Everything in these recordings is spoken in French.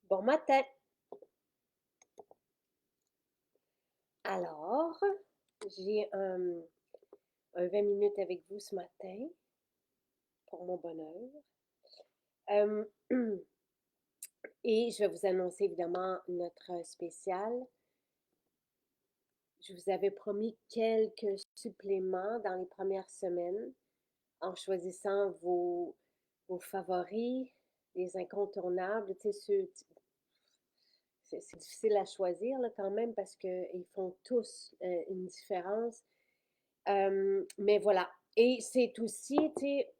Bon matin. Alors, j'ai un 20 minutes avec vous ce matin pour mon bonheur. Euh, et je vais vous annoncer évidemment notre spécial. Je vous avais promis quelques suppléments dans les premières semaines en choisissant vos favoris, les incontournables. Tu sais, c'est difficile à choisir là, quand même parce qu'ils font tous une différence. Mais voilà. Et c'est aussi, tu sais,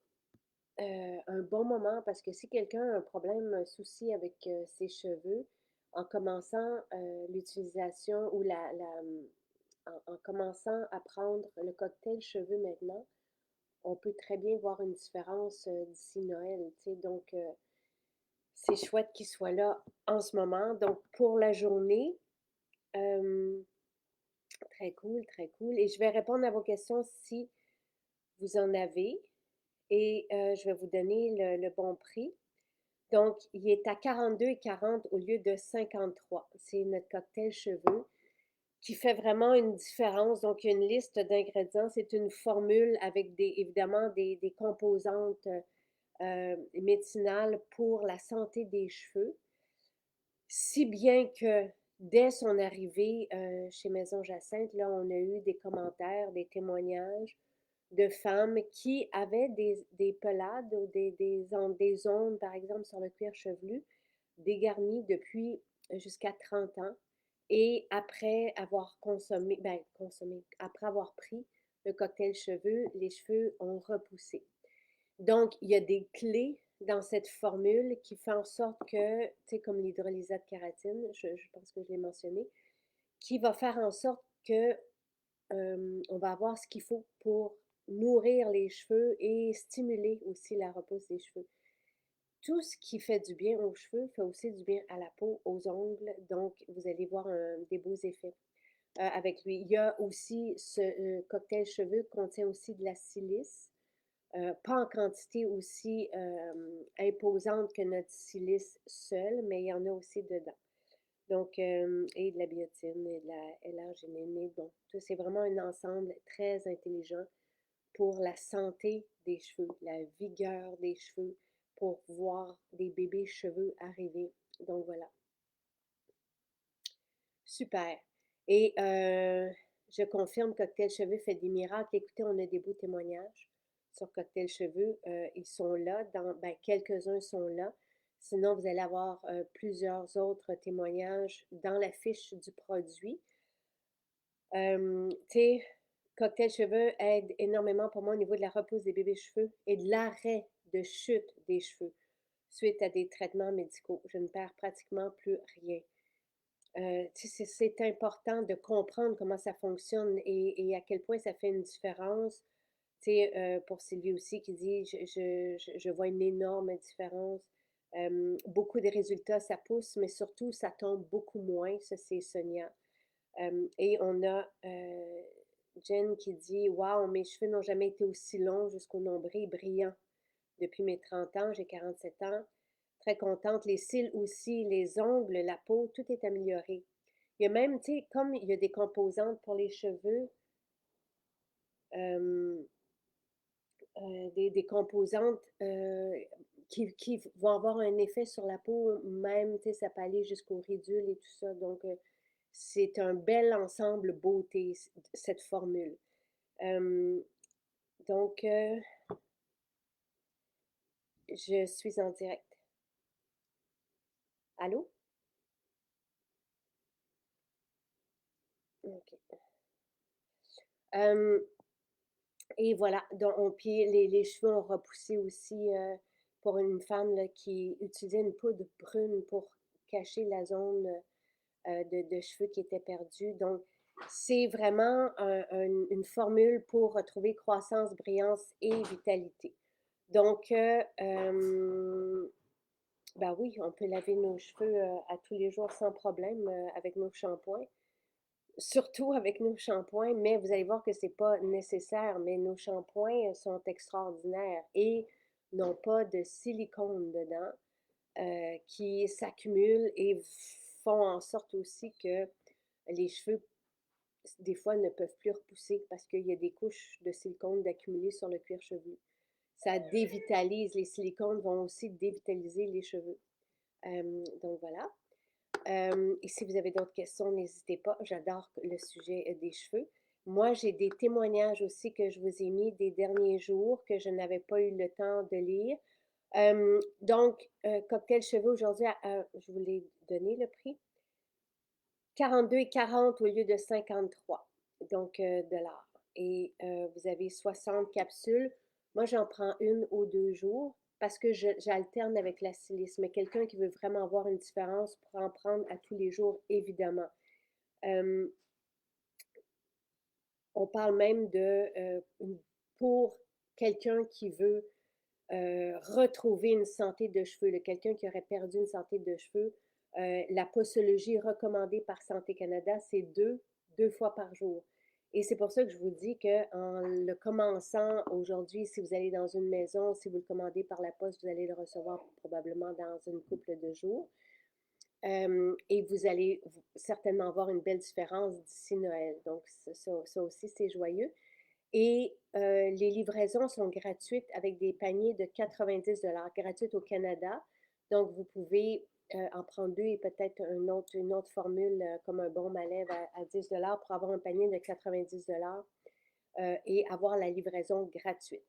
un bon moment parce que si quelqu'un a un problème, un souci avec ses cheveux, en commençant l'utilisation ou en commençant à prendre le cocktail cheveux maintenant, on peut très bien voir une différence d'ici Noël, tu sais. Donc, c'est chouette qu'il soit là en ce moment. Donc, pour la journée, euh, très cool, très cool. Et je vais répondre à vos questions si vous en avez. Et je vais vous donner le bon prix. Donc, il est à 42,40 au lieu de 53. C'est notre cocktail cheveux qui fait vraiment une différence. Donc, il y a une liste d'ingrédients. C'est une formule avec évidemment des composantes médicinales pour la santé des cheveux. Si bien que dès son arrivée chez Maison Jacinthe, là, on a eu des commentaires, des témoignages de femmes qui avaient des pelades ou des ondes, par exemple, sur le cuir chevelu, dégarnies depuis jusqu'à 30 ans. Et après avoir après avoir pris le cocktail cheveux, les cheveux ont repoussé. Donc, il y a des clés dans cette formule qui fait en sorte que, tu sais, comme l'hydrolysate kératine, je pense que je l'ai mentionné, qui va faire en sorte que on va avoir ce qu'il faut pour nourrir les cheveux et stimuler aussi la repousse des cheveux. Tout ce qui fait du bien aux cheveux fait aussi du bien à la peau, aux ongles, donc vous allez voir des beaux effets avec lui. Il y a aussi ce cocktail cheveux contient aussi de la silice, pas en quantité aussi imposante que notre silice seul, mais il y en a aussi dedans. Donc, et de la biotine et de la L-arginine. Mais bon, ça, c'est vraiment un ensemble très intelligent pour la santé des cheveux, la vigueur des cheveux, pour voir des bébés cheveux arriver. Donc, voilà. Super. Et je confirme, Cocktail Cheveux fait des miracles. Écoutez, on a des beaux témoignages sur Cocktail Cheveux. Ils sont là, ben, quelques-uns sont là. Sinon, vous allez avoir plusieurs autres témoignages dans la fiche du produit. Tu sais, Cocktail Cheveux aide énormément pour moi au niveau de la repousse des bébés cheveux et de l'arrêt de chute des cheveux suite à des traitements médicaux. Je ne perds pratiquement plus rien. C'est important de comprendre comment ça fonctionne et à quel point ça fait une différence. Tu sais, pour Sylvie aussi qui dit, je vois une énorme différence. Beaucoup de résultats, ça pousse, mais surtout, ça tombe beaucoup moins. Ça, c'est Sonia. Et on a Jen qui dit, waouh, mes cheveux n'ont jamais été aussi longs jusqu'au nombril, brillants. Depuis mes 30 ans, j'ai 47 ans. Très contente. Les cils aussi, les ongles, la peau, tout est amélioré. Il y a même, tu sais, comme il y a des composantes pour les cheveux, euh, des composantes qui vont avoir un effet sur la peau, même, tu sais, ça peut aller jusqu'au ridule et tout ça. Donc, c'est un bel ensemble beauté, cette formule. Euh, donc, je suis en direct. Allô? OK. Euh, Et voilà, puis les cheveux ont repoussé aussi pour une femme là, qui utilisait une poudre brune pour cacher la zone de cheveux qui était perdue. Donc, c'est vraiment une formule pour retrouver croissance, brillance et vitalité. Donc, ben oui, on peut laver nos cheveux à tous les jours sans problème avec nos shampoings, surtout avec nos shampoings, mais vous allez voir que c'est pas nécessaire, mais nos shampoings sont extraordinaires et n'ont pas de silicone dedans. qui s'accumulent et font en sorte aussi que les cheveux, des fois, ne peuvent plus repousser parce qu'il y a des couches de silicone d'accumuler sur le cuir chevelu. Ça dévitalise, les silicones vont aussi dévitaliser les cheveux. Donc voilà. Et si vous avez d'autres questions, n'hésitez pas. J'adore le sujet des cheveux. Moi, j'ai des témoignages aussi que je vous ai mis des derniers jours que je n'avais pas eu le temps de lire. Donc, cocktail cheveux aujourd'hui, je vous l'ai donné le prix. 42,40 au lieu de 53, donc dollars. Et vous avez 60 capsules. Moi, j'en prends une ou 2 jours parce que j'alterne avec la silice. Mais quelqu'un qui veut vraiment avoir une différence pourra en prendre à tous les jours, évidemment. Euh, on parle même de, pour quelqu'un qui veut retrouver une santé de cheveux, quelqu'un qui aurait perdu une santé de cheveux, la posologie recommandée par Santé Canada, c'est deux fois par jour. Et c'est pour ça que je vous dis qu'en le commençant aujourd'hui, si vous allez dans une maison, si vous le commandez par la poste, vous allez le recevoir probablement dans une couple de jours. Et vous allez certainement avoir une belle différence d'ici Noël. Donc, ça aussi, c'est joyeux. Et les livraisons sont gratuites avec des paniers de 90 gratuites au Canada. Donc, vous pouvez en prendre deux et peut-être une autre formule comme un baume à lèvres à 10 pour avoir un panier de 90 et avoir la livraison gratuite.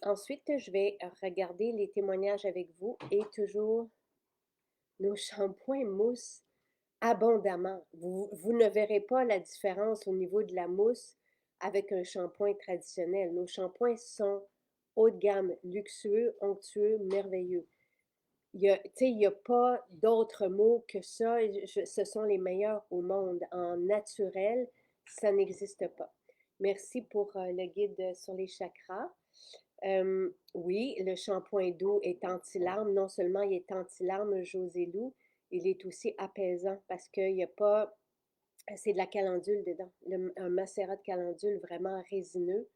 Ensuite, je vais regarder les témoignages avec vous et toujours nos shampoings mousse abondamment. Vous ne verrez pas la différence au niveau de la mousse avec un shampoing traditionnel. Nos shampoings sont haut de gamme, luxueux, onctueux, merveilleux. Il n'y a pas d'autres mots que ça. Ce sont les meilleurs au monde. En naturel, ça n'existe pas. Merci pour le guide sur les chakras. Oui, le shampoing d'eau est anti-larmes. Non seulement il est anti-larmes, José Lou, il est aussi apaisant parce qu'il n'y a pas, c'est de la calendule dedans, un macérat de calendule vraiment résineux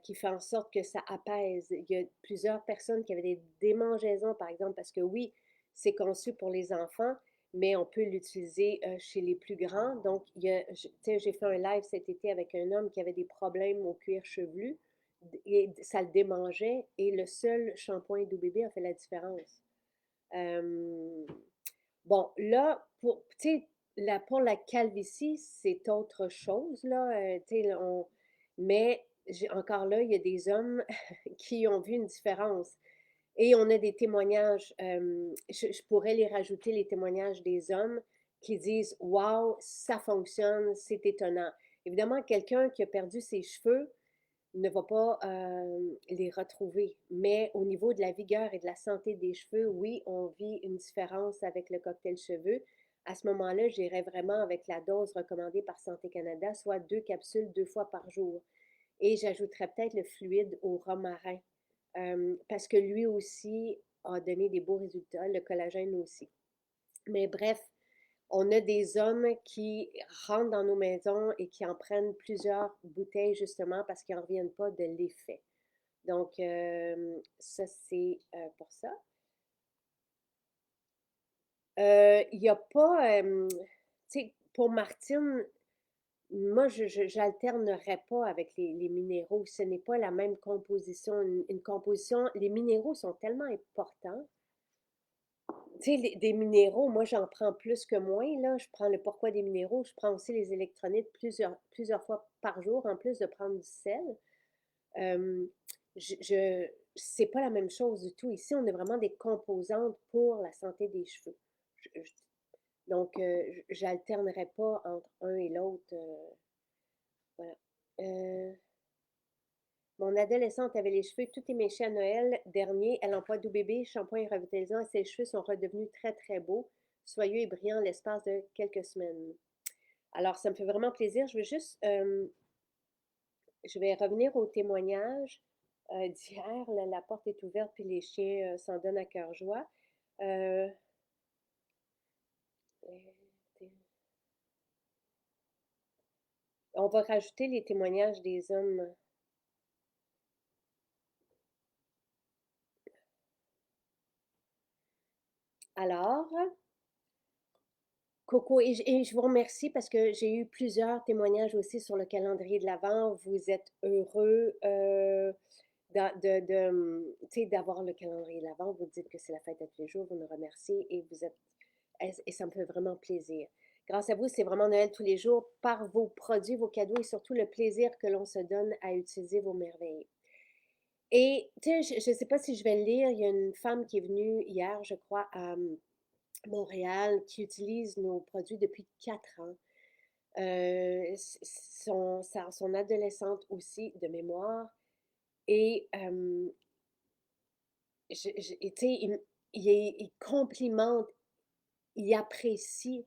qui fait en sorte que ça apaise. Il y a plusieurs personnes qui avaient des démangeaisons, par exemple, parce que oui, c'est conçu pour les enfants, mais on peut l'utiliser chez les plus grands. Donc, j'ai fait un live cet été avec un homme qui avait des problèmes au cuir chevelu et ça le démangeait et le seul shampoing Doux Bébé a fait la différence. Bon, là, pour la calvitie, c'est autre chose, là. Mais encore là, il y a des hommes qui ont vu une différence. Et on a des témoignages, je pourrais les rajouter, les témoignages des hommes qui disent waouh, ça fonctionne, c'est étonnant. Évidemment, quelqu'un qui a perdu ses cheveux ne va pas les retrouver. Mais au niveau de la vigueur et de la santé des cheveux, oui, on vit une différence avec le cocktail cheveux. À ce moment-là, j'irais vraiment avec la dose recommandée par Santé Canada, soit 2 capsules 2 fois par jour. Et j'ajouterais peut-être le fluide au romarin, parce que lui aussi a donné des beaux résultats, le collagène aussi. Mais bref, on a des hommes qui rentrent dans nos maisons et qui en prennent plusieurs bouteilles justement parce qu'ils n'en reviennent pas de l'effet. Donc, ça, c'est pour ça. Il n'y a pas, tu sais, pour Martine, moi, je n'alternerais pas avec les minéraux. Ce n'est pas la même composition. Une composition, les minéraux sont tellement importants. Tu sais, des minéraux, moi, j'en prends plus que moins, là. Je prends le pourquoi des minéraux. Je prends aussi les électrolytes plusieurs fois par jour, en plus de prendre du sel. Euh, c'est pas la même chose du tout. Ici, on a vraiment des composantes pour la santé des cheveux. Donc, j'alternerai pas entre un et l'autre. Voilà. Euh, Mon adolescente avait les cheveux tout éméchés à Noël dernier. Elle emploie Doux Bébé, shampoing revitalisant et ses cheveux sont redevenus très, très beaux, soyeux et brillants l'espace de quelques semaines. Alors, ça me fait vraiment plaisir. Je vais revenir au témoignage d'hier. La porte est ouverte puis les chiens s'en donnent à cœur joie. Euh, on va rajouter les témoignages des hommes. Alors, Coco, et je vous remercie parce que j'ai eu plusieurs témoignages aussi sur le calendrier de l'Avent. Vous êtes heureux tu sais, d'avoir le calendrier de l'Avent. Vous dites que c'est la fête à tous les jours. Vous nous remerciez et vous êtes et ça me fait vraiment plaisir. Grâce à vous, c'est vraiment Noël tous les jours par vos produits, vos cadeaux et surtout le plaisir que l'on se donne à utiliser vos merveilles. Et tu sais, je ne sais pas si je vais le lire. Il y a une femme qui est venue hier, je crois, à Montréal, qui utilise nos produits depuis 4 ans. Son adolescente aussi, de mémoire. Et, tu sais, il complimente, il apprécie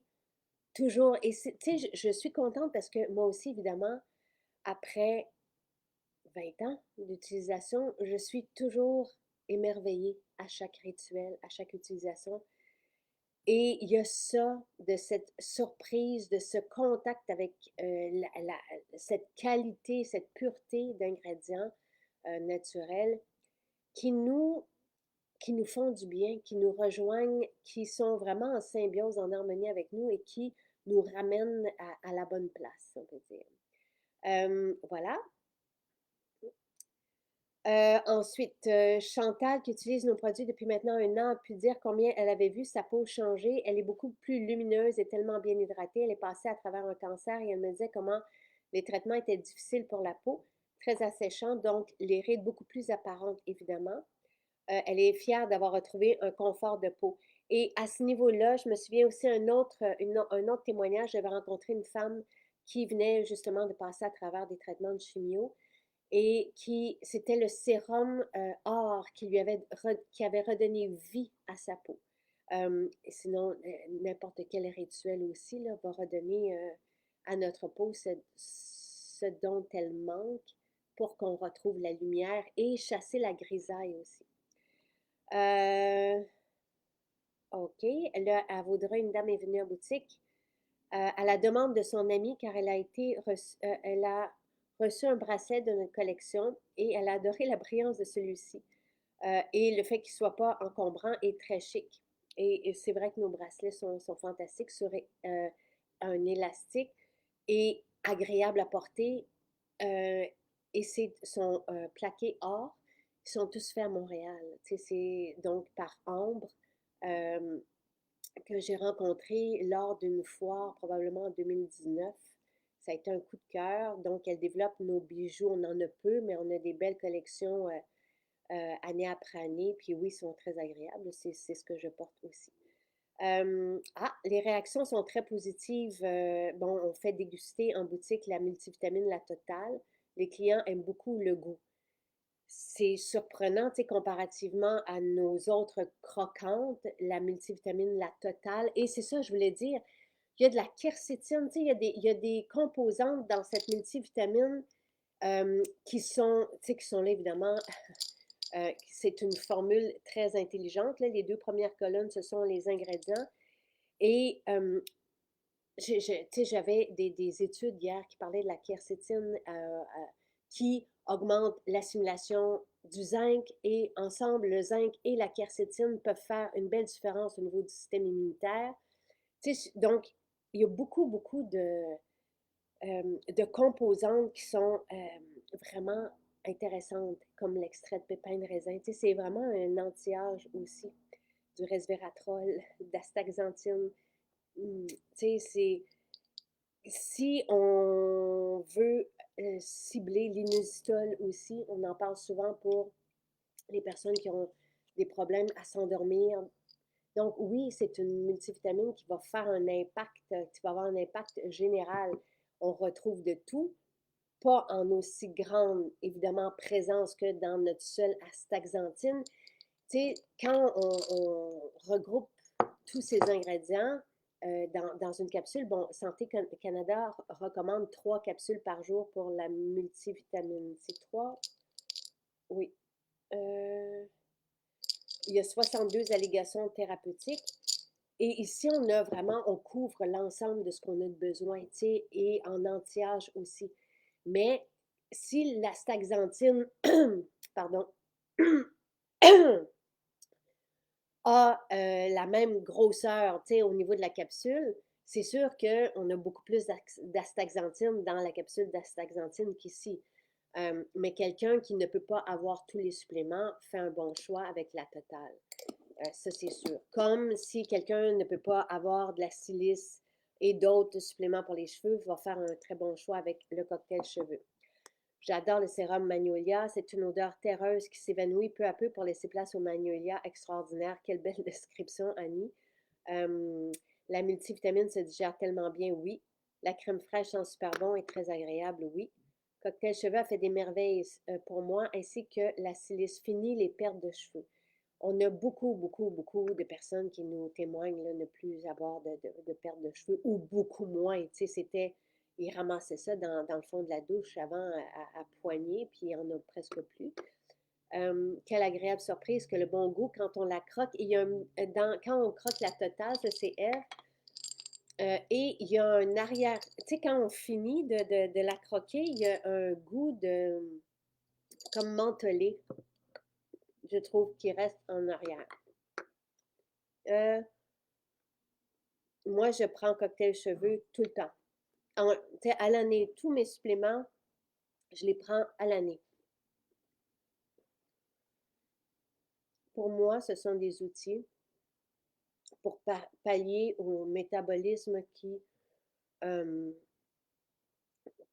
toujours. Et tu sais, je suis contente parce que moi aussi, évidemment, après 20 ans d'utilisation, je suis toujours émerveillée à chaque rituel, à chaque utilisation. Et il y a ça, de cette surprise, de ce contact avec cette qualité, cette pureté d'ingrédients naturels qui nous, qui nous font du bien, qui nous rejoignent, qui sont vraiment en symbiose, en harmonie avec nous et qui nous ramènent à la bonne place, on peut dire. Voilà. Ensuite, Chantal, qui utilise nos produits depuis maintenant 1 an, a pu dire combien elle avait vu sa peau changer. Elle est beaucoup plus lumineuse et tellement bien hydratée. Elle est passée à travers un cancer et elle me disait comment les traitements étaient difficiles pour la peau, très asséchants, donc les rides beaucoup plus apparentes, évidemment. Elle est fière d'avoir retrouvé un confort de peau. Et à ce niveau-là, je me souviens aussi un autre témoignage. J'avais rencontré une femme qui venait justement de passer à travers des traitements de chimio et c'était le sérum or qui avait redonné vie à sa peau. Sinon, n'importe quel rituel aussi là, va redonner à notre peau ce dont elle manque pour qu'on retrouve la lumière et chasser la grisaille aussi. OK. Là, à Vaudreuil, une dame est venue en boutique à la demande de son amie car elle a reçu un bracelet de notre collection et elle a adoré la brillance de celui-ci et le fait qu'il ne soit pas encombrant et très chic. Et c'est vrai que nos bracelets sont fantastiques sur un élastique et agréable à porter. euh, et sont plaqués or. Ils sont tous faits à Montréal. Tu sais, c'est donc par Ambre. euh, que j'ai rencontrée lors d'une foire, probablement en 2019. Ça a été un coup de cœur. Donc, elle développe nos bijoux. On en a peu, mais on a des belles collections année après année. Puis oui, ils sont très agréables. C'est ce que je porte aussi. Les réactions sont très positives. Bon, on fait déguster en boutique la multivitamine La Totale. Les clients aiment beaucoup le goût. C'est surprenant, tu sais, comparativement à nos autres croquantes, la multivitamine, la totale. Et c'est ça, je voulais dire, il y a de la quercétine, tu sais, il y a des composantes dans cette multivitamine qui sont là, évidemment. C'est une formule très intelligente. Là. Les 2 premières colonnes, ce sont les ingrédients. Et tu sais, j'avais des études hier qui parlaient de la quercétine qui augmente l'assimilation du zinc et ensemble, le zinc et la quercétine peuvent faire une belle différence au niveau du système immunitaire. Tu sais, donc, il y a beaucoup de composantes qui sont vraiment intéressantes, comme l'extrait de pépins de raisin. Tu sais, c'est vraiment un anti-âge aussi, du resveratrol, d'astaxanthine. Tu sais, si on veut cibler l'inusitol aussi, on en parle souvent pour les personnes qui ont des problèmes à s'endormir. Donc oui, c'est une multivitamine qui va faire un impact, qui va avoir un impact général. On retrouve de tout, pas en aussi grande, évidemment, présence que dans notre seule astaxanthine. Tu sais, quand on regroupe tous ces ingrédients dans une capsule, bon, Santé Canada recommande 3 capsules par jour pour la multivitamine. C'est 3? Oui. Euh, il y a 62 allégations thérapeutiques. Et ici, on couvre l'ensemble de ce qu'on a de besoin, tu sais, et en anti-âge aussi. Mais si l'astaxanthine, pardon, a la même grosseur, tu sais, au niveau de la capsule, c'est sûr qu'on a beaucoup plus d'astaxanthine dans la capsule d'astaxanthine qu'ici. Mais quelqu'un qui ne peut pas avoir tous les suppléments fait un bon choix avec la totale. Ça, c'est sûr. Comme si quelqu'un ne peut pas avoir de la silice et d'autres suppléments pour les cheveux, va faire un très bon choix avec le cocktail cheveux. J'adore le sérum Magnolia. C'est une odeur terreuse qui s'évanouit peu à peu pour laisser place au Magnolia extraordinaire. Quelle belle description, Annie. Euh, la multivitamine se digère tellement bien, oui. La crème fraîche sent super bon et très agréable, oui. Cocktail cheveux a fait des merveilles pour moi, ainsi que la silice finie les pertes de cheveux. On a beaucoup, beaucoup, beaucoup de personnes qui nous témoignent là, ne plus avoir de perte de cheveux ou beaucoup moins. Tu sais, c'était, ils ramassaient ça dans le fond de la douche avant à poignée, puis il n'y en a presque plus. Quelle agréable surprise que le bon goût quand on la croque. Il y a quand on croque la totale, ça c'est R, et il y a un arrière. Tu sais, quand on finit de la croquer, il y a un goût de comme mentholé, je trouve, qui reste en arrière. Euh, Moi, je prends cocktail cheveux tout le temps. À l'année, tous mes suppléments, je les prends à l'année. Pour moi, ce sont des outils pour pallier au métabolisme qui euh,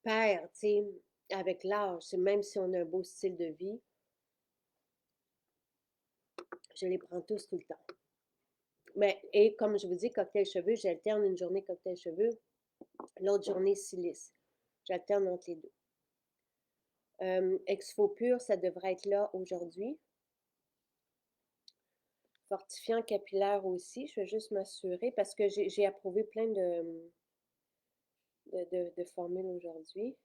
perd, tu sais, avec l'âge. Même si on a un beau style de vie, je les prends tous tout le temps. Mais, et comme je vous dis, cocktail cheveux, j'alterne une journée cocktail cheveux, l'autre journée silice. J'alterne entre les deux. Exfo pur, ça devrait être là aujourd'hui. Fortifiant capillaire aussi, je vais juste m'assurer parce que j'ai approuvé plein de formules aujourd'hui.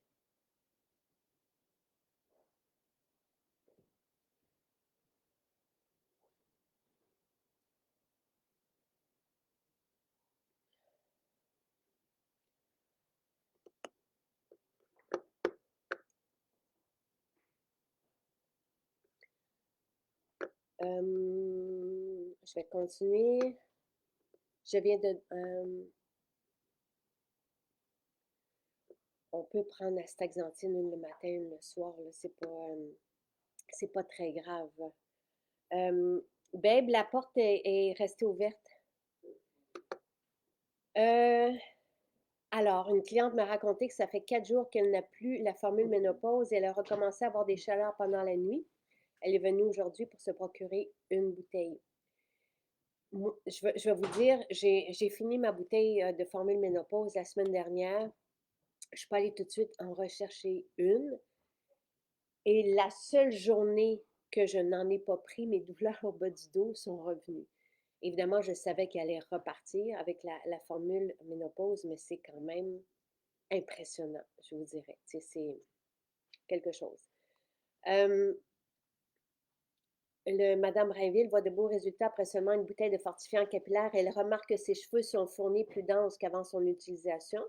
Je vais continuer. Je viens de... on peut prendre astaxanthine une le matin, une le soir. C'est pas très grave. Babe, la porte est restée ouverte. Euh, alors, une cliente m'a raconté que ça fait 4 jours qu'elle n'a plus la formule ménopause et elle a recommencé à avoir des chaleurs pendant la nuit. Elle est venue aujourd'hui pour se procurer une bouteille. Je vais vous dire, j'ai fini ma bouteille de formule ménopause la semaine dernière. Je peux aller tout de suite en rechercher une. Et la seule journée que je n'en ai pas pris, mes douleurs au bas du dos sont revenues. Évidemment, je savais qu'elle allait repartir avec la formule ménopause, mais c'est quand même impressionnant, je vous dirais. C'est quelque chose. Euh, Madame Rainville voit de beaux résultats après seulement une bouteille de fortifiant capillaire. Elle remarque que ses cheveux sont fournis plus denses qu'avant son utilisation.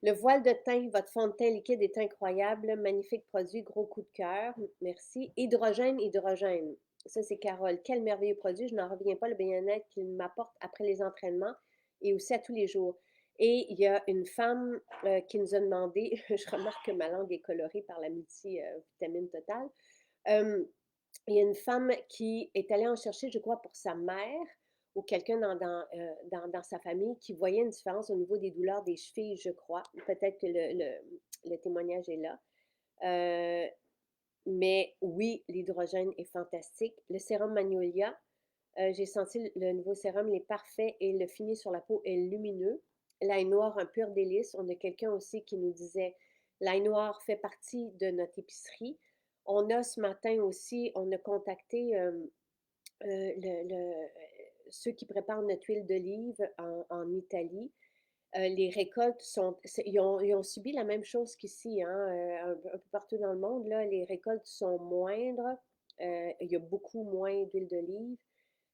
Le voile de teint, votre fond de teint liquide est incroyable. Magnifique produit, gros coup de cœur. Merci. Hydrogène, hydrogène. Ça, c'est Carole. Quel merveilleux produit. Je n'en reviens pas le bien-être qu'il m'apporte après les entraînements et aussi à tous les jours. Et il y a une femme qui nous a demandé, je remarque que ma langue est colorée par la multivitamine totale. Il y a une femme qui est allée en chercher, je crois, pour sa mère ou quelqu'un dans sa famille qui voyait une différence au niveau des douleurs des chevilles, je crois. Peut-être que le témoignage est là. Euh, mais oui, l'hydrogène est fantastique. Le sérum Magnolia, j'ai senti le nouveau sérum, il est parfait et le fini sur la peau est lumineux. L'ail noir, un pur délice. On a quelqu'un aussi qui nous disait, l'ail noir fait partie de notre épicerie. On a ce matin aussi, on a contacté ceux qui préparent notre huile d'olive en Italie. Les récoltes ils ont subi la même chose qu'ici, hein, un peu partout dans le monde. Là, les récoltes sont moindres. Il y a beaucoup moins d'huile d'olive.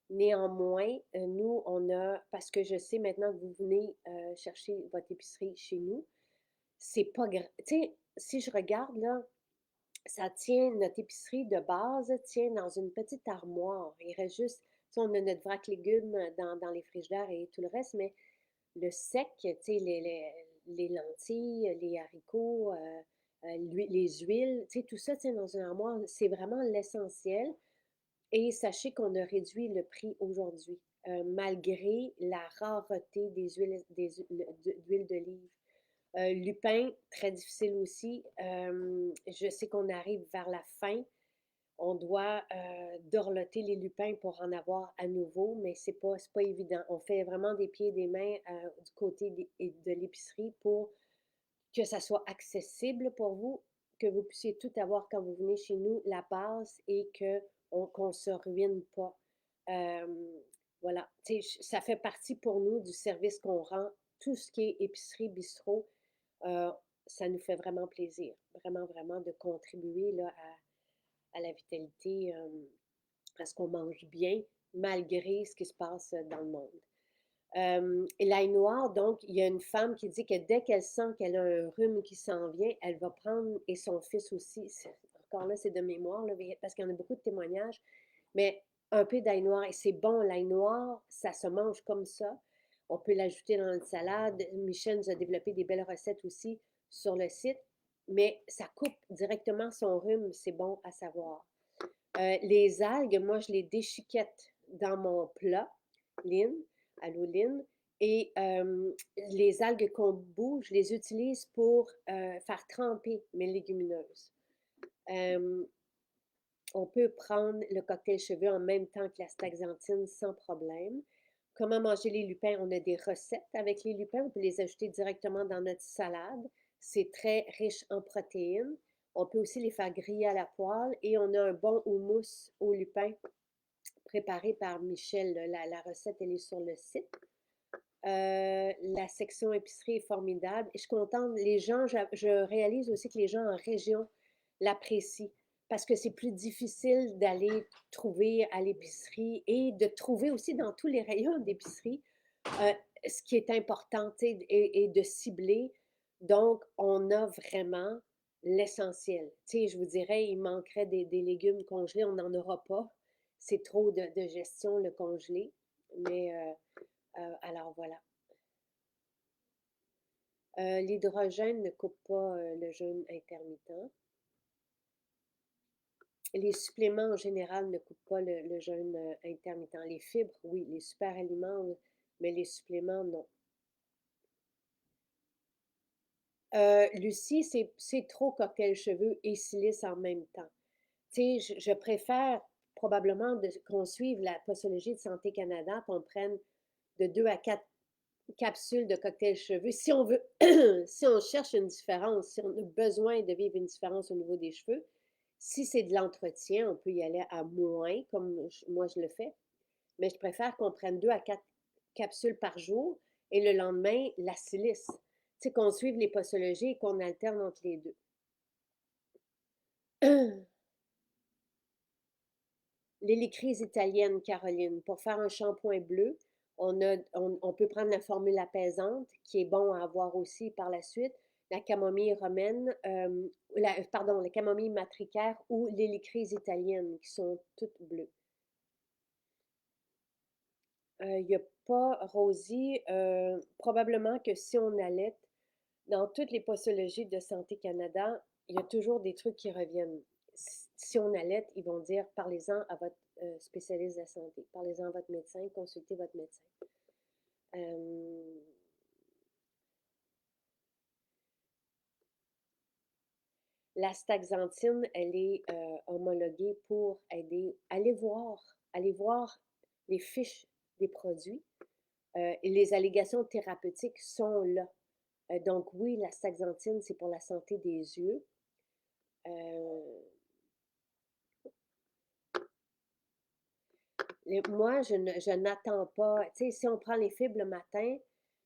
Néanmoins, nous, parce que je sais maintenant que vous venez chercher votre épicerie chez nous, c'est pas grave. Tu sais, si je regarde là, ça tient, notre épicerie de base tient dans une petite armoire. Il reste juste sais, on a notre vrac légumes dans les frigidaires et tout le reste, mais le sec, tu sais, les lentilles, les haricots, les huiles, tu sais, tout ça, tu sais, dans une armoire, c'est vraiment l'essentiel. Et sachez qu'on a réduit le prix aujourd'hui, malgré la rareté d'huile d'olive. Lupin, très difficile aussi. Je sais qu'on arrive vers la fin. On doit dorloter les lupins pour en avoir à nouveau, mais c'est pas évident. On fait vraiment des pieds et des mains du côté de l'épicerie pour que ça soit accessible pour vous, que vous puissiez tout avoir quand vous venez chez nous, la base, et qu'on ne se ruine pas. Voilà, ça fait partie pour nous du service qu'on rend. Tout ce qui est épicerie, bistrot, euh, ça nous fait vraiment plaisir, vraiment, vraiment de contribuer là, à la vitalité, à ce qu'on mange bien, malgré ce qui se passe dans le monde. Et l'ail noir, donc, il y a une femme qui dit que dès qu'elle sent qu'elle a un rhume qui s'en vient, elle va prendre, et son fils aussi, encore là, c'est de mémoire, là, parce qu'il y en a beaucoup de témoignages, mais un peu d'ail noir, et c'est bon, l'ail noir, ça se mange comme ça. On peut l'ajouter dans une salade. Michel nous a développé des belles recettes aussi sur le site, mais ça coupe directement son rhume, c'est bon à savoir. Les algues, moi, je les déchiquette dans mon plat, Lynn, à l'eau Lynn, et les algues kombu, je les utilise pour faire tremper mes légumineuses. Euh, on peut prendre le cocktail cheveux en même temps que la staxanthine sans problème. Comment manger les lupins? On a des recettes avec les lupins. On peut les ajouter directement dans notre salade. C'est très riche en protéines. On peut aussi les faire griller à la poêle et on a un bon houmous au lupin préparé par Michel. La recette, elle est sur le site. La section épicerie est formidable. Et je suis contente. Les gens, je réalise aussi que les gens en région l'apprécient parce que c'est plus difficile d'aller trouver à l'épicerie et de trouver aussi dans tous les rayons d'épicerie euh, ce qui est important et de cibler. Donc, on a vraiment l'essentiel. Tu sais, je vous dirais, il manquerait des légumes congelés, on n'en aura pas. C'est trop de gestion, le congelé. Mais alors voilà. L'hydrogène ne coupe pas le jeûne intermittent. Les suppléments en général ne coupent pas le jeûne intermittent. Les fibres, oui. Les super aliments, oui, mais les suppléments, non. Lucie, c'est trop cocktail cheveux et silice en même temps. Tu sais, je préfère probablement qu'on suive la posologie de Santé Canada, qu'on prenne de 2 à 4 capsules de cocktail cheveux. Si on veut, si on cherche une différence, si on a besoin de vivre une différence au niveau des cheveux, si c'est de l'entretien, on peut y aller à moins, comme moi je le fais. Mais je préfère qu'on prenne 2 à 4 capsules par jour et le lendemain, la silice. Tu sais, qu'on suive les posologies et qu'on alterne entre les deux. L'hélicryse italienne, Caroline, pour faire un shampoing bleu, on peut prendre la formule apaisante, qui est bon à avoir aussi par la suite, la camomille romaine, pardon, la camomille matricaire ou l'hélicryse italienne, qui sont toutes bleues. Il n'y a pas, Rosie, probablement que si on allait, dans toutes les posologies de Santé Canada, il y a toujours des trucs qui reviennent. Si on allait, ils vont dire parlez-en à votre spécialiste de la santé, parlez-en à votre médecin, consultez votre médecin. Euh, la staxanthine, elle est homologuée pour aider. Allez voir les fiches des produits. Et les allégations thérapeutiques sont là. Donc oui, la staxanthine, c'est pour la santé des yeux. Moi, je n'attends pas. Tu sais, si on prend les fibres le matin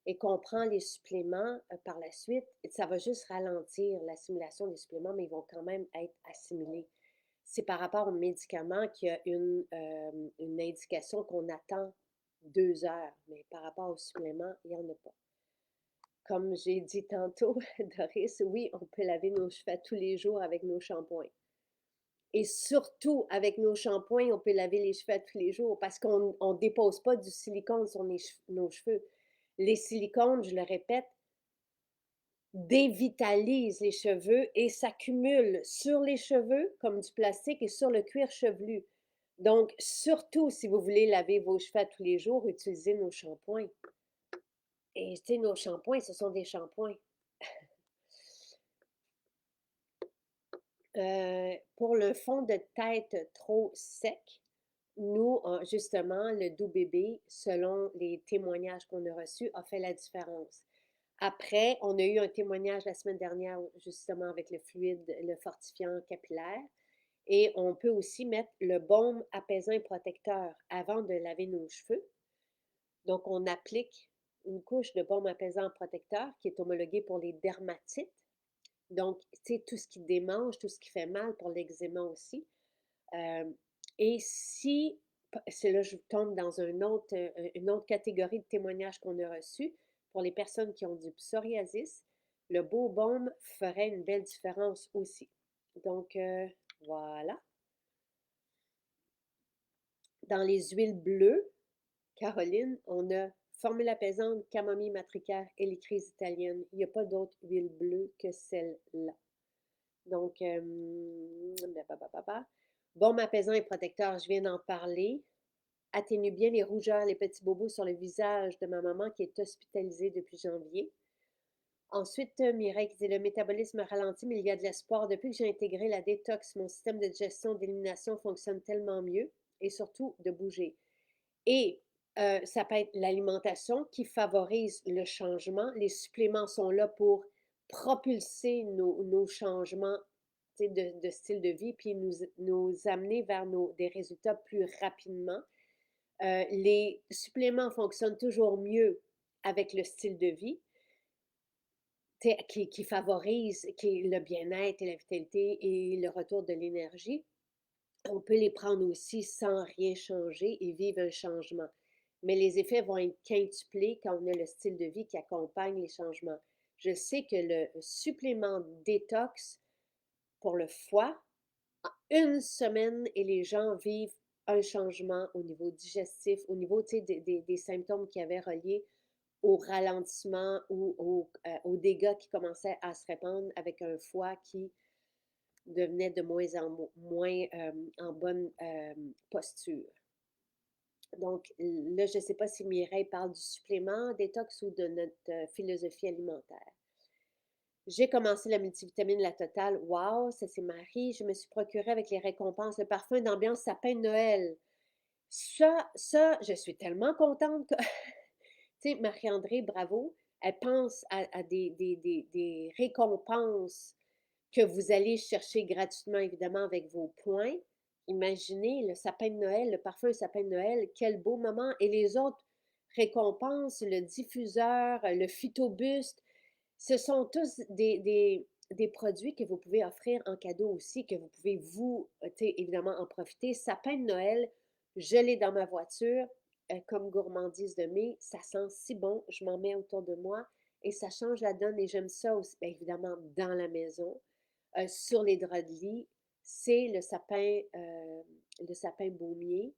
et qu'on prend les suppléments par la suite, ça va juste ralentir l'assimilation des suppléments, mais ils vont quand même être assimilés. C'est par rapport aux médicaments qu'il y a une indication qu'on attend 2 heures, mais par rapport aux suppléments, il n'y en a pas. Comme j'ai dit tantôt, Doris, oui, on peut laver nos cheveux tous les jours avec nos shampoings. Et surtout, avec nos shampoings, on peut laver les cheveux à tous les jours parce qu'on ne dépose pas du silicone sur nos cheveux. Les silicones, je le répète, dévitalisent les cheveux et s'accumulent sur les cheveux comme du plastique et sur le cuir chevelu. Donc, surtout si vous voulez laver vos cheveux à tous les jours, utilisez nos shampoings. Et tu sais, nos shampoings, ce sont des shampoings. Pour le fond de tête trop sec, nous, justement, le doux bébé, selon les témoignages qu'on a reçus, a fait la différence. Après, on a eu un témoignage la semaine dernière, justement, avec le fluide, le fortifiant capillaire. Et on peut aussi mettre le baume apaisant et protecteur avant de laver nos cheveux. Donc, on applique une couche de baume apaisant protecteur qui est homologuée pour les dermatites. Donc, tu sais, tout ce qui démange, tout ce qui fait mal pour l'eczéma aussi. Et si, c'est là je tombe dans une autre catégorie de témoignages qu'on a reçus, pour les personnes qui ont du psoriasis, le beau baume ferait une belle différence aussi. Donc, voilà. Dans les huiles bleues, Caroline, on a formule apaisante, camomille matricaire et les crises italiennes. Il n'y a pas d'autre huile bleue que celle-là. Donc, baume apaisant et protecteur, je viens d'en parler. Atténue bien les rougeurs, les petits bobos sur le visage de ma maman qui est hospitalisée depuis janvier. Ensuite, Mireille qui dit le métabolisme ralentit, mais il y a de l'espoir. Depuis que j'ai intégré la détox, mon système de digestion, d'élimination fonctionne tellement mieux et surtout de bouger. Et ça peut être l'alimentation qui favorise le changement. Les suppléments sont là pour propulser nos changements de style de vie, puis nous amener vers des résultats plus rapidement. Les suppléments fonctionnent toujours mieux avec le style de vie qui favorise le bien-être et la vitalité et le retour de l'énergie. On peut les prendre aussi sans rien changer et vivre un changement. Mais les effets vont être quintuplés quand on a le style de vie qui accompagne les changements. Je sais que le supplément détox pour le foie, en une semaine, et les gens vivent un changement au niveau digestif, au niveau des symptômes qui avaient relié au ralentissement ou aux dégâts qui commençaient à se répandre avec un foie qui devenait de moins en moins en bonne posture. Donc, là, je ne sais pas si Mireille parle du supplément détox ou de notre philosophie alimentaire. J'ai commencé la multivitamine La Totale. Wow, ça c'est Marie. Je me suis procurée avec les récompenses le parfum d'ambiance sapin de Noël. Ça, je suis tellement contente que, tu sais, Marie-André, bravo. Elle pense à des récompenses que vous allez chercher gratuitement, évidemment, avec vos points. Imaginez le sapin de Noël, le parfum sapin de Noël, quel beau moment. Et les autres récompenses, le diffuseur, le phytobuste, ce sont tous des produits que vous pouvez offrir en cadeau aussi, que vous pouvez vous, évidemment, en profiter. Sapin de Noël, je l'ai dans ma voiture, comme gourmandise de mai. Ça sent si bon, je m'en mets autour de moi et ça change la donne et j'aime ça aussi, bien évidemment, dans la maison. Sur les draps de lit, c'est le sapin baumier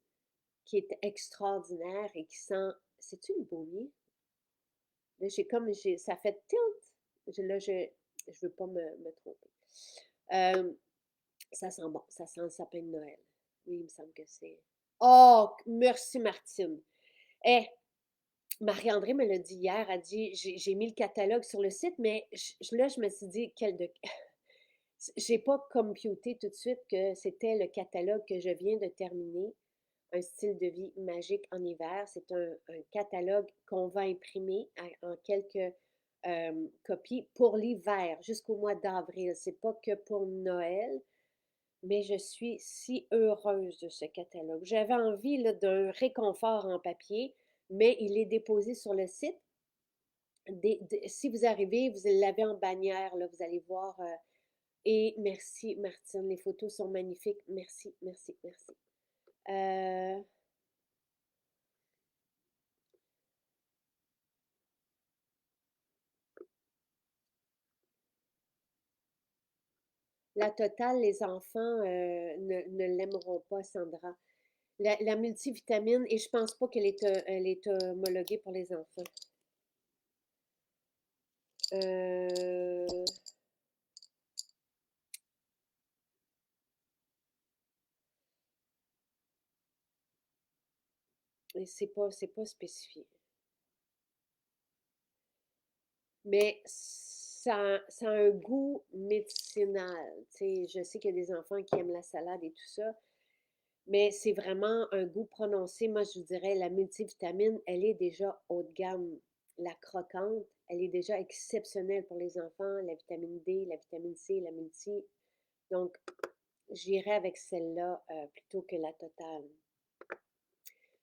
qui est extraordinaire et qui sent. C'est-tu le baumier? Là, ça fait tilt. Là, je ne veux pas me tromper. Ça sent bon, ça sent le sapin de Noël. Oui, il me semble que c'est. Oh, merci Martine. Eh, Marie-André me l'a dit hier, elle a dit, j'ai mis le catalogue sur le site, mais là, je me suis dit, j'ai pas computé tout de suite que c'était le catalogue que je viens de terminer, un style de vie magique en hiver. C'est un catalogue qu'on va imprimer en quelques copies pour l'hiver jusqu'au mois d'avril. C'est pas que pour Noël, mais je suis si heureuse de ce catalogue. J'avais envie d'un réconfort en papier, mais il est déposé sur le site. Si vous arrivez, vous l'avez en bannière, là, vous allez voir. Et merci, Martine. Les photos sont magnifiques. Merci, merci, merci. La totale, les enfants ne l'aimeront pas, Sandra. La multivitamine, et je pense pas elle est homologuée pour les enfants. Euh, et c'est pas spécifié. Mais ça a un goût médicinal. Tu sais, je sais qu'il y a des enfants qui aiment la salade et tout ça, mais c'est vraiment un goût prononcé. Moi, je vous dirais, la multivitamine, elle est déjà haut de gamme. La croquante, elle est déjà exceptionnelle pour les enfants. La vitamine D, la vitamine C, la multi. Donc, j'irais avec celle-là plutôt que la totale.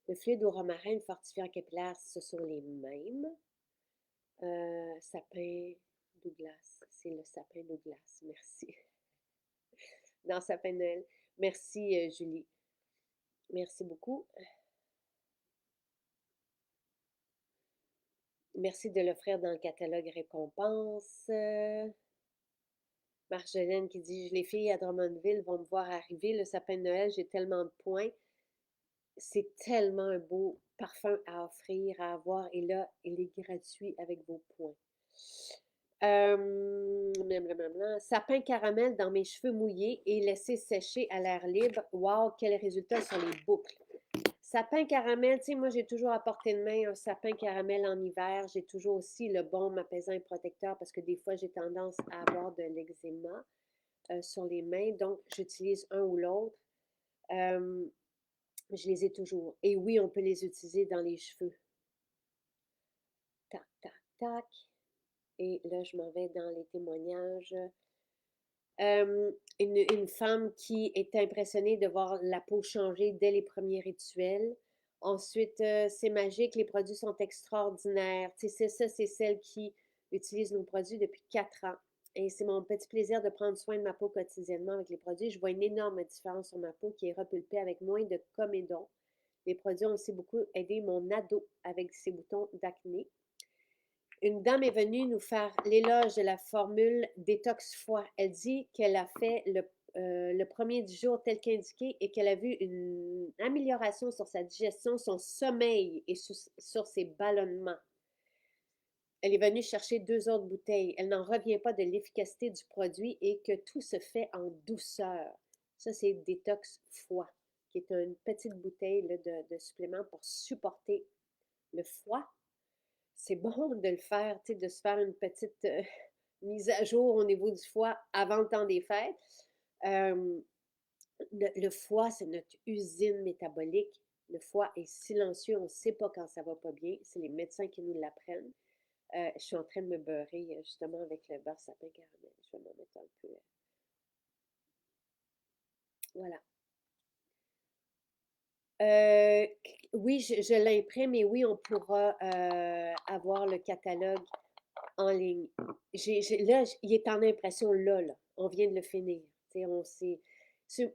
Le fluide au romarin, le fortifiant capillaire, ce sont les mêmes. Sapin Douglas. C'est le sapin Douglas. Merci. Dans sapin de Noël. Merci, Julie. Merci beaucoup. Merci de l'offrir dans le catalogue récompense. Marjolaine qui dit, les filles à Drummondville vont me voir arriver. Le sapin de Noël, j'ai tellement de points. C'est tellement un beau parfum à offrir, à avoir. Et là, il est gratuit avec vos points. Blablabla. Sapin caramel dans mes cheveux mouillés et laisser sécher à l'air libre. Wow, quel résultat sur les boucles. Sapin caramel, tu sais, moi j'ai toujours à portée de main un sapin caramel en hiver. J'ai toujours aussi le baume apaisant et protecteur parce que des fois j'ai tendance à avoir de l'eczéma sur les mains. Donc j'utilise un ou l'autre. Je les ai toujours. Et oui, on peut les utiliser dans les cheveux. Tac, tac, tac. Et là, je m'en vais dans les témoignages. Une femme qui est impressionnée de voir la peau changer dès les premiers rituels. Ensuite, c'est magique, les produits sont extraordinaires. Tu sais, c'est ça, c'est celle qui utilise nos produits depuis 4 ans. Et c'est mon petit plaisir de prendre soin de ma peau quotidiennement avec les produits. Je vois une énorme différence sur ma peau qui est repulpée avec moins de comédon. Les produits ont aussi beaucoup aidé mon ado avec ses boutons d'acné. Une dame est venue nous faire l'éloge de la formule détox foie. Elle dit qu'elle a fait le premier du jour tel qu'indiqué et qu'elle a vu une amélioration sur sa digestion, son sommeil et sur ses ballonnements. Elle est venue chercher 2 autres bouteilles. Elle n'en revient pas de l'efficacité du produit et que tout se fait en douceur. Ça, c'est détox foie, qui est une petite bouteille là, de supplément pour supporter le foie. C'est bon de le faire, tu sais, de se faire une petite mise à jour au niveau du foie avant le temps des fêtes. Euh, le foie, c'est notre usine métabolique. Le foie est silencieux, on ne sait pas quand ça va pas bien. C'est les médecins qui nous l'apprennent. Je suis en train de me beurrer justement avec le beurre sapin caramel. Je vais m'en mettre un peu. Voilà. Euh, oui, je l'imprime et oui, on pourra avoir le catalogue en ligne. Là, il est en impression là. On vient de le finir.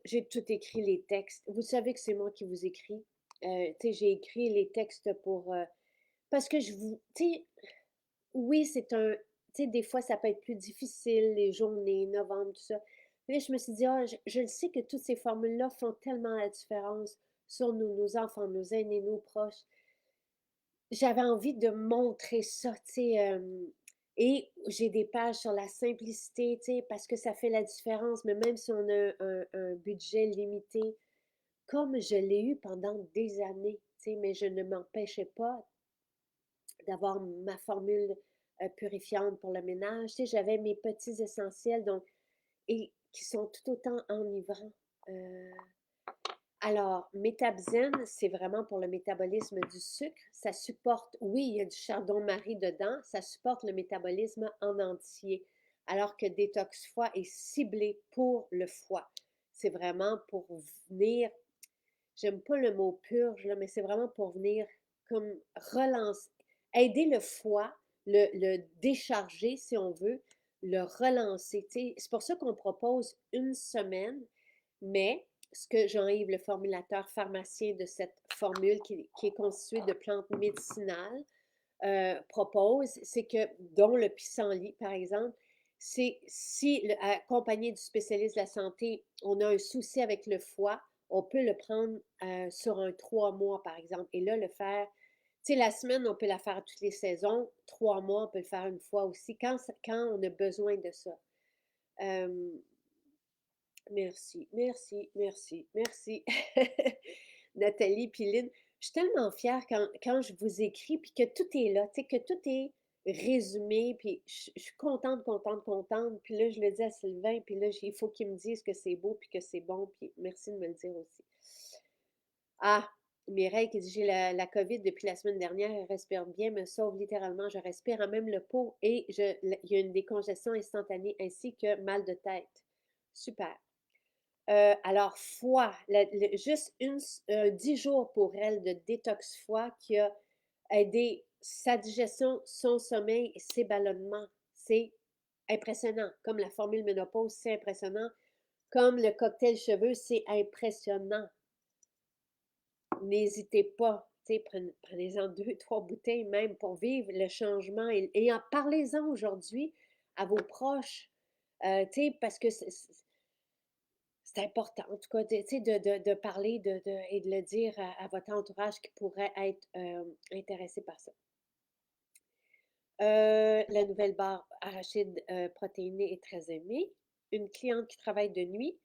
J'ai tout écrit les textes. Vous savez que c'est moi qui vous écris. J'ai écrit les textes pour... parce que oui, c'est un... des fois, ça peut être plus difficile, les journées, novembre, tout ça. Mais là, je me suis dit, je le sais que toutes ces formules-là font tellement la différence sur nous, nos enfants, nos aînés, nos proches. J'avais envie de montrer ça, tu sais. Et j'ai des pages sur la simplicité, tu sais, parce que ça fait la différence, mais même si on a un budget limité, comme je l'ai eu pendant des années, tu sais, mais je ne m'empêchais pas d'avoir ma formule purifiante pour le ménage. Tu sais, j'avais mes petits essentiels, donc, et qui sont tout autant enivrants. Alors, Métabzen, c'est vraiment pour le métabolisme du sucre. Ça supporte, oui, il y a du chardon-marie dedans, ça supporte le métabolisme en entier. Alors que Détox Foie est ciblé pour le foie. C'est vraiment pour venir, j'aime pas le mot purge, là, mais c'est vraiment pour venir comme relancer, aider le foie, le décharger si on veut, le relancer. C'est pour ça qu'on propose une semaine, mais ce que Jean-Yves, le formulateur pharmacien de cette formule qui est constituée de plantes médicinales, propose, c'est que, dont le pissenlit, par exemple, c'est si, accompagné du spécialiste de la santé, on a un souci avec le foie, on peut le prendre sur un 3 mois, par exemple, et là, le faire, tu sais, la semaine, on peut la faire toutes les saisons, 3 mois, on peut le faire une fois aussi, quand on a besoin de ça. Euh, Merci, merci, merci, merci. Nathalie, puis Lynn, je suis tellement fière quand je vous écris, puis que tout est là, tu sais, que tout est résumé, puis je suis contente, contente, contente. Puis là, je le dis à Sylvain, puis là, il faut qu'il me dise que c'est beau, puis que c'est bon, puis merci de me le dire aussi. Ah, Mireille qui dit, j'ai la COVID depuis la semaine dernière, elle respire bien, me sauve littéralement, je respire en même le pot et il y a une décongestion instantanée ainsi que mal de tête. Super. Alors, foie, juste 10 jours pour elle de détox foie qui a aidé sa digestion, son sommeil et ses ballonnements. C'est impressionnant. Comme la formule ménopause, c'est impressionnant. Comme le cocktail cheveux, c'est impressionnant. N'hésitez pas. Prenez-en 2, 3 bouteilles même pour vivre le changement et en parlez-en aujourd'hui à vos proches. Parce que c'est important, en tout cas, de parler et de le dire à votre entourage qui pourrait être intéressé par ça. La nouvelle barre arachide protéinée est très aimée. Une cliente qui travaille de nuit,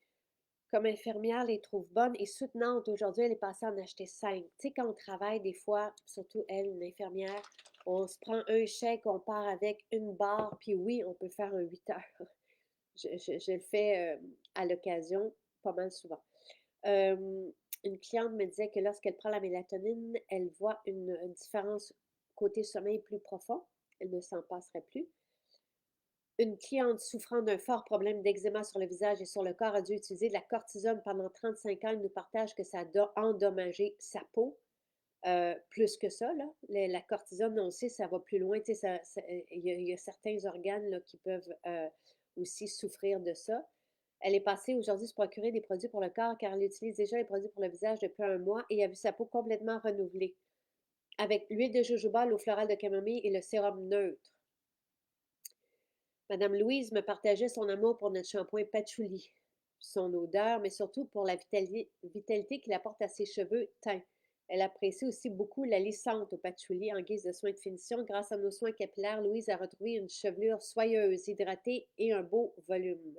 comme infirmière, les trouve bonnes et soutenantes. Aujourd'hui, elle est passée à en acheter 5. Tu sais, quand on travaille, des fois, surtout elle, une infirmière, on se prend un chèque, on part avec une barre, puis oui, on peut faire un 8 heures. Je le fais à l'occasion, pas mal souvent. Une cliente me disait que lorsqu'elle prend la mélatonine, elle voit une différence côté sommeil plus profond. Elle ne s'en passerait plus. Une cliente souffrant d'un fort problème d'eczéma sur le visage et sur le corps a dû utiliser de la cortisone pendant 35 ans. Elle nous partage que ça a endommagé sa peau. Plus que ça, là. La cortisone, on sait, ça va plus loin. Il y a certains organes là, qui peuvent aussi souffrir de ça. Elle est passée aujourd'hui se procurer des produits pour le corps car elle utilise déjà les produits pour le visage depuis un mois et a vu sa peau complètement renouvelée. Avec l'huile de jojoba, l'eau florale de camomille et le sérum neutre. Madame Louise me partageait son amour pour notre shampoing patchouli, son odeur, mais surtout pour la vitalité qu'il apporte à ses cheveux teints. Elle apprécie aussi beaucoup la lissante au patchouli en guise de soin de finition. Grâce à nos soins capillaires, Louise a retrouvé une chevelure soyeuse, hydratée et un beau volume.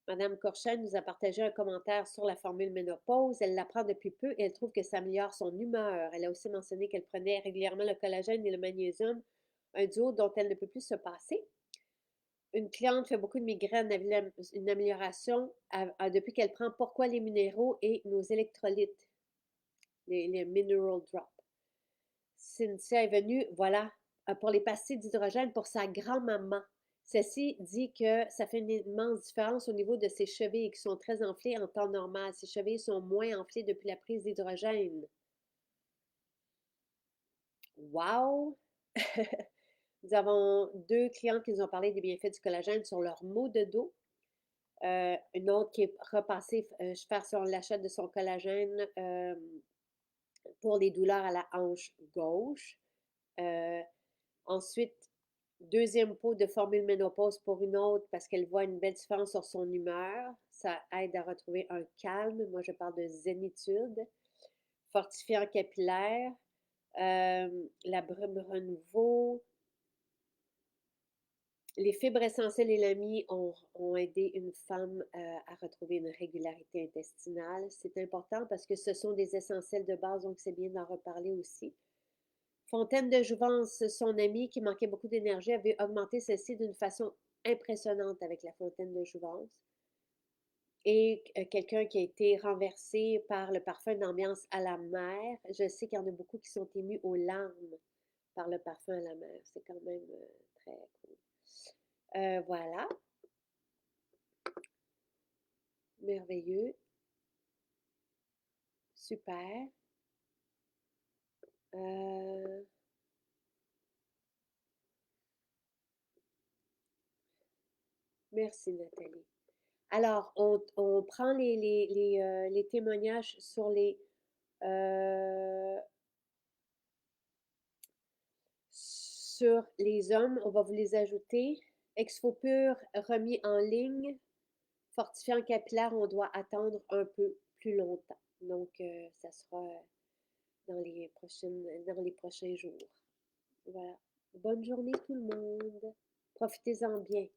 Madame Corchen nous a partagé un commentaire sur la formule ménopause. Elle l'apprend depuis peu et elle trouve que ça améliore son humeur. Elle a aussi mentionné qu'elle prenait régulièrement le collagène et le magnésium, un duo dont elle ne peut plus se passer. Une cliente fait beaucoup de migraines, une amélioration depuis qu'elle prend Pourquoi les minéraux et nos électrolytes, les mineral drops. Cynthia est venue, voilà, pour les pastilles d'hydrogène pour sa grand-maman. Ceci dit que ça fait une immense différence au niveau de ses chevilles qui sont très enflés en temps normal. Ses chevilles sont moins enflées depuis la prise d'hydrogène. Wow! Nous avons 2 clientes qui nous ont parlé des bienfaits du collagène sur leurs maux de dos. Une autre qui est repassée faire sur l'achat de son collagène pour les douleurs à la hanche gauche. Ensuite, deuxième pot de formule ménopause pour une autre parce qu'elle voit une belle différence sur son humeur. Ça aide à retrouver un calme. Moi, je parle de zénitude. Fortifiant capillaire. La brume renouveau. Les fibres essentielles et l'AMI ont aidé une femme à retrouver une régularité intestinale. C'est important parce que ce sont des essentiels de base, donc c'est bien d'en reparler aussi. Fontaine de jouvence, son amie qui manquait beaucoup d'énergie, avait augmenté celle-ci d'une façon impressionnante avec la fontaine de jouvence. Et quelqu'un qui a été renversé par le parfum d'ambiance à la mer. Je sais qu'il y en a beaucoup qui sont émus aux larmes par le parfum à la mer. C'est quand même très cool. Voilà, merveilleux, super. Euh, Merci Nathalie. Alors, on prend les témoignages euh, sur les hommes, on va vous les ajouter. Exfopur remis en ligne. Fortifiant capillaire, on doit attendre un peu plus longtemps. Donc, ça sera dans les prochains jours. Voilà. Bonne journée tout le monde. Profitez-en bien.